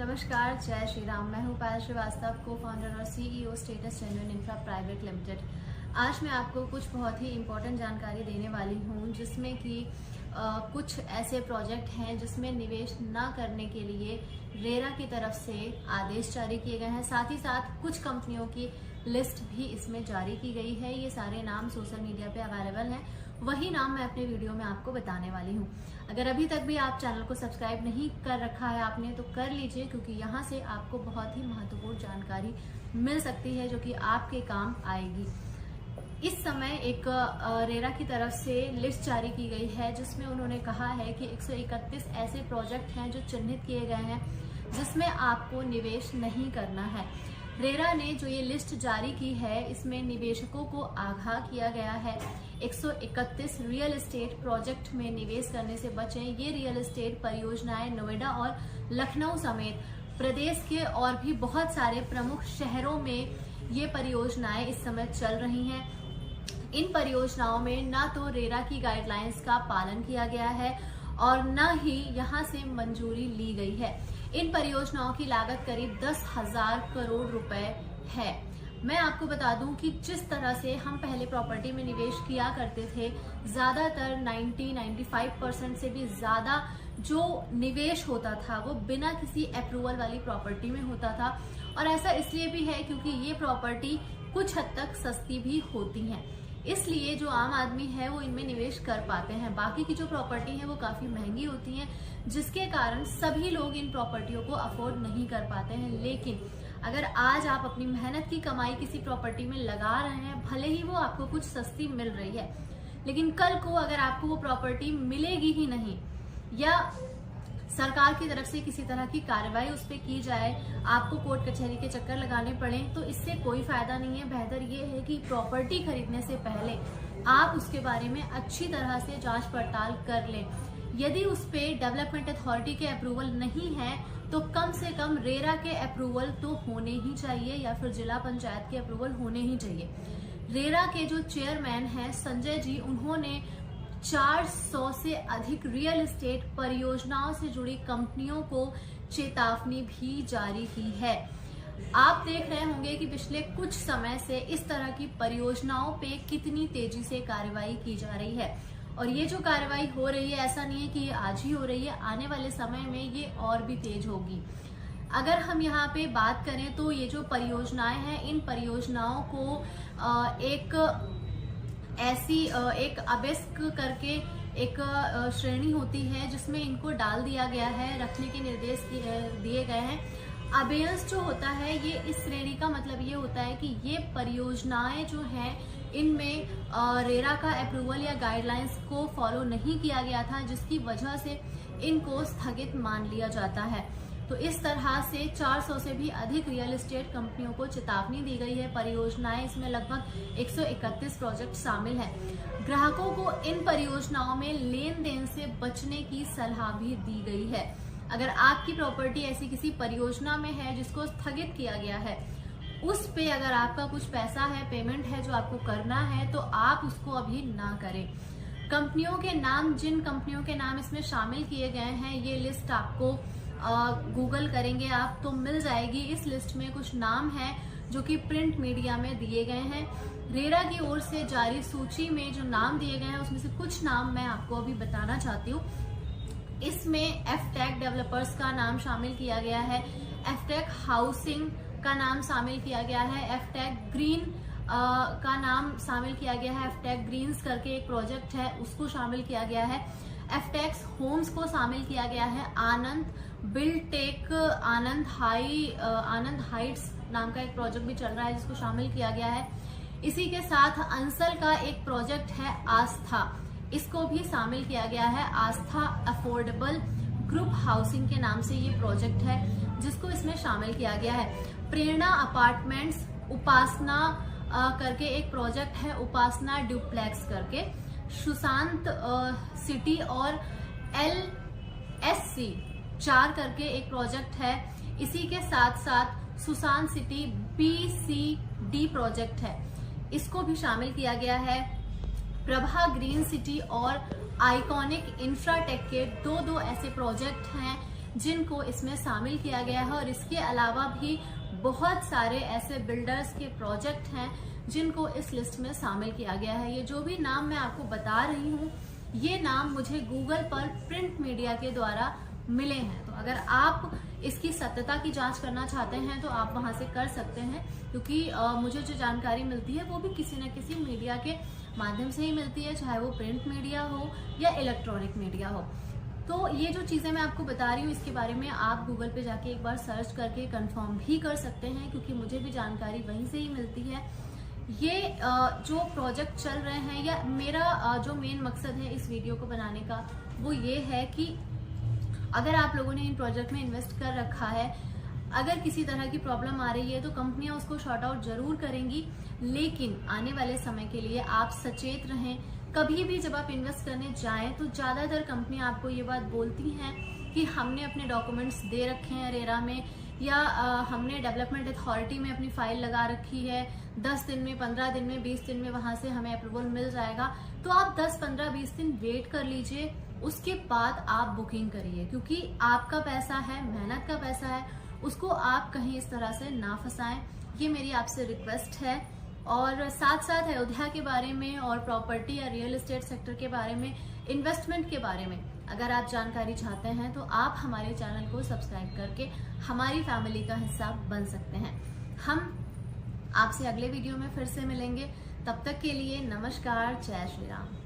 नमस्कार, जय श्री राम। मैं हूँ पायल श्रीवास्तव, को फाउंडर और CEO status genuine infra private limited. आज मैं आपको कुछ बहुत ही इम्पोर्टेंट जानकारी देने वाली हूँ, जिसमें कि कुछ ऐसे प्रोजेक्ट हैं जिसमें निवेश ना करने के लिए रेरा की तरफ से आदेश जारी किए गए हैं। साथ ही साथ कुछ कंपनियों की लिस्ट भी इसमें जारी की गई है। ये सारे नाम सोशल मीडिया पे अवेलेबल हैं, वही नाम मैं अपने वीडियो में आपको बताने वाली हूँ। अगर अभी तक भी आप चैनल को सब्सक्राइब नहीं कर रखा है आपने, तो कर लीजिए, क्योंकि यहाँ से आपको बहुत ही महत्वपूर्ण जानकारी मिल सकती है जो कि आपके काम आएगी। इस समय एक रेरा की तरफ से लिस्ट जारी की गई है, जिसमें उन्होंने कहा है कि 131 ऐसे प्रोजेक्ट हैं जो चिन्हित किए गए हैं जिसमें आपको निवेश नहीं करना है। रेरा ने जो ये लिस्ट जारी की है, इसमें निवेशकों को आगाह किया गया है 131 रियल एस्टेट प्रोजेक्ट में निवेश करने से बचें। ये रियल एस्टेट परियोजनाएं नोएडा और लखनऊ समेत प्रदेश के और भी बहुत सारे प्रमुख शहरों में ये परियोजनाएं इस समय चल रही हैं। इन परियोजनाओं में ना तो रेरा की गाइडलाइंस का पालन किया गया है और न ही यहाँ से मंजूरी ली गई है। इन परियोजनाओं की लागत करीब 10,000 करोड़ रुपए है। मैं आपको बता दूं कि जिस तरह से हम पहले प्रॉपर्टी में निवेश किया करते थे, ज्यादातर 90-95% से भी ज्यादा जो निवेश होता था वो बिना किसी अप्रूवल वाली प्रॉपर्टी में होता था। और ऐसा इसलिए भी है क्योंकि ये प्रॉपर्टी कुछ हद तक सस्ती भी होती हैं, इसलिए जो आम आदमी है वो इनमें निवेश कर पाते हैं। बाकी की जो प्रॉपर्टी है वो काफी महंगी होती हैं, जिसके कारण सभी लोग इन प्रॉपर्टियों को अफोर्ड नहीं कर पाते हैं। लेकिन अगर आज आप अपनी मेहनत की कमाई किसी प्रॉपर्टी में लगा रहे हैं, भले ही वो आपको कुछ सस्ती मिल रही है, लेकिन कल को अगर आपको वो प्रॉपर्टी मिलेगी ही नहीं या सरकार की तरफ से किसी तरह की कार्रवाई उस पर की जाए, आपको कोर्ट कचहरी के चक्कर लगाने पड़े, तो इससे कोई फायदा नहीं है। बेहतर ये है कि प्रॉपर्टी खरीदने से पहले आप उसके बारे में अच्छी तरह से जांच पड़ताल कर लें। यदि उस पे डेवलपमेंट अथॉरिटी के अप्रूवल नहीं है तो कम से कम रेरा के अप्रूवल तो होने ही चाहिए या फिर जिला पंचायत के अप्रूवल होने ही चाहिए। रेरा के जो चेयरमैन हैं संजय जी, उन्होंने 400 से अधिक रियल एस्टेट परियोजनाओं से जुड़ी कंपनियों को चेतावनी भी जारी की है। आप देख रहे होंगे कि पिछले कुछ समय से इस तरह की परियोजनाओं पे कितनी तेजी से कार्रवाई की जा रही है, और ये जो कार्रवाई हो रही है, ऐसा नहीं है कि ये आज ही हो रही है, आने वाले समय में ये और भी तेज होगी। अगर हम यहाँ पे बात करें तो ये जो परियोजनाएं हैं, इन परियोजनाओं को एक अबेस्क करके एक श्रेणी होती है जिसमें इनको डाल दिया गया है, रखने के निर्देश दिए गए हैं। अबेयस जो होता है, ये इस श्रेणी का मतलब ये होता है कि ये परियोजनाएं जो हैं इनमें रेरा का अप्रूवल या गाइडलाइंस को फॉलो नहीं किया गया था, जिसकी वजह से इनको स्थगित मान लिया जाता है। तो इस तरह से 400 से भी अधिक रियल एस्टेट कंपनियों को चेतावनी दी गई है। परियोजनाएं, इसमें लगभग 131 प्रोजेक्ट शामिल हैं। ग्राहकों को इन परियोजनाओं में लेन देन से बचने की सलाह भी दी गई है। अगर आपकी प्रॉपर्टी ऐसी किसी परियोजना में है जिसको स्थगित किया गया है, उस पे अगर आपका कुछ पैसा है, पेमेंट है जो आपको करना है, तो आप उसको अभी ना करें। कंपनियों के नाम, जिन कंपनियों के नाम इसमें शामिल किए गए हैं, ये लिस्ट आपको गूगल करेंगे आप तो मिल जाएगी। इस लिस्ट में कुछ नाम हैं जो कि प्रिंट मीडिया में दिए गए हैं। रेरा की ओर से जारी सूची में जो नाम दिए गए हैं, उसमें से कुछ नाम मैं आपको अभी बताना चाहती हूँ। इसमें एफटेक डेवलपर्स का नाम शामिल किया गया है, एफटेक हाउसिंग का नाम शामिल किया गया है, एफटेक ग्रीन का नाम शामिल किया गया है, एफटेक ग्रीन्स करके एक प्रोजेक्ट है उसको शामिल किया गया है, एफटेक्स होम्स को शामिल किया गया है, आनंद बिल्डटेक, आनंद हाइट्स नाम का एक प्रोजेक्ट भी चल रहा है जिसको शामिल किया गया है। इसी के साथ अंसल का एक प्रोजेक्ट है आस्था, इसको भी शामिल किया गया है। आस्था अफोर्डेबल ग्रुप हाउसिंग के नाम से ये प्रोजेक्ट है जिसको इसमें शामिल किया गया है। प्रेरणा अपार्टमेंट्स, उपासना करके एक प्रोजेक्ट है, उपासना ड्यूप्लेक्स करके, सुशांत सिटी और LSC 4 करके एक प्रोजेक्ट है। इसी के साथ साथ सुशांत सिटी BCD प्रोजेक्ट है, इसको भी शामिल किया गया है। प्रभा ग्रीन सिटी और आइकॉनिक इंफ्राटेक के दो ऐसे प्रोजेक्ट हैं जिनको इसमें शामिल किया गया है। और इसके अलावा भी बहुत सारे ऐसे बिल्डर्स के प्रोजेक्ट हैं जिनको इस लिस्ट में शामिल किया गया है। ये जो भी नाम मैं आपको बता रही हूँ, ये नाम मुझे गूगल पर प्रिंट मीडिया के द्वारा मिले हैं। तो अगर आप इसकी सत्यता की जांच करना चाहते हैं तो आप वहां से कर सकते हैं, क्योंकि मुझे जो जानकारी मिलती है वो भी किसी न किसी मीडिया के माध्यम से ही मिलती है, चाहे वो प्रिंट मीडिया हो या इलेक्ट्रॉनिक मीडिया हो। तो ये जो चीजें मैं आपको बता रही हूँ इसके बारे में आप गूगल पे जाके एक बार सर्च करके कंफर्म भी कर सकते हैं, क्योंकि मुझे भी जानकारी वहीं से ही मिलती है। ये जो प्रोजेक्ट चल रहे हैं, या मेरा जो मेन मकसद है इस वीडियो को बनाने का वो ये है कि अगर आप लोगों ने इन प्रोजेक्ट में इन्वेस्ट कर रखा है, अगर किसी तरह की प्रॉब्लम आ रही है तो कंपनियां उसको शॉर्ट आउट जरूर करेंगी, लेकिन आने वाले समय के लिए आप सचेत रहें। कभी भी जब आप इन्वेस्ट करने जाएं तो ज्यादातर कंपनियां आपको ये बात बोलती हैं कि हमने अपने डॉक्यूमेंट्स दे रखे हैं रेरा में, या हमने डेवलपमेंट अथॉरिटी में अपनी फाइल लगा रखी है, 10 दिन में, 15 दिन में, 20 दिन में वहां से हमें अप्रूवल मिल जाएगा। तो आप 10, 15, 20 दिन वेट कर लीजिए, उसके बाद आप बुकिंग करिए, क्योंकि आपका पैसा है, मेहनत का पैसा है, उसको आप कहीं इस तरह से ना फंसाएं। ये मेरी आपसे रिक्वेस्ट है। और साथ साथ अयोध्या के बारे में और प्रॉपर्टी या रियल एस्टेट सेक्टर के बारे में, इन्वेस्टमेंट के बारे में अगर आप जानकारी चाहते हैं तो आप हमारे चैनल को सब्सक्राइब करके हमारी फैमिली का हिस्सा बन सकते हैं। हम आपसे अगले वीडियो में फिर से मिलेंगे, तब तक के लिए नमस्कार, जय श्री राम।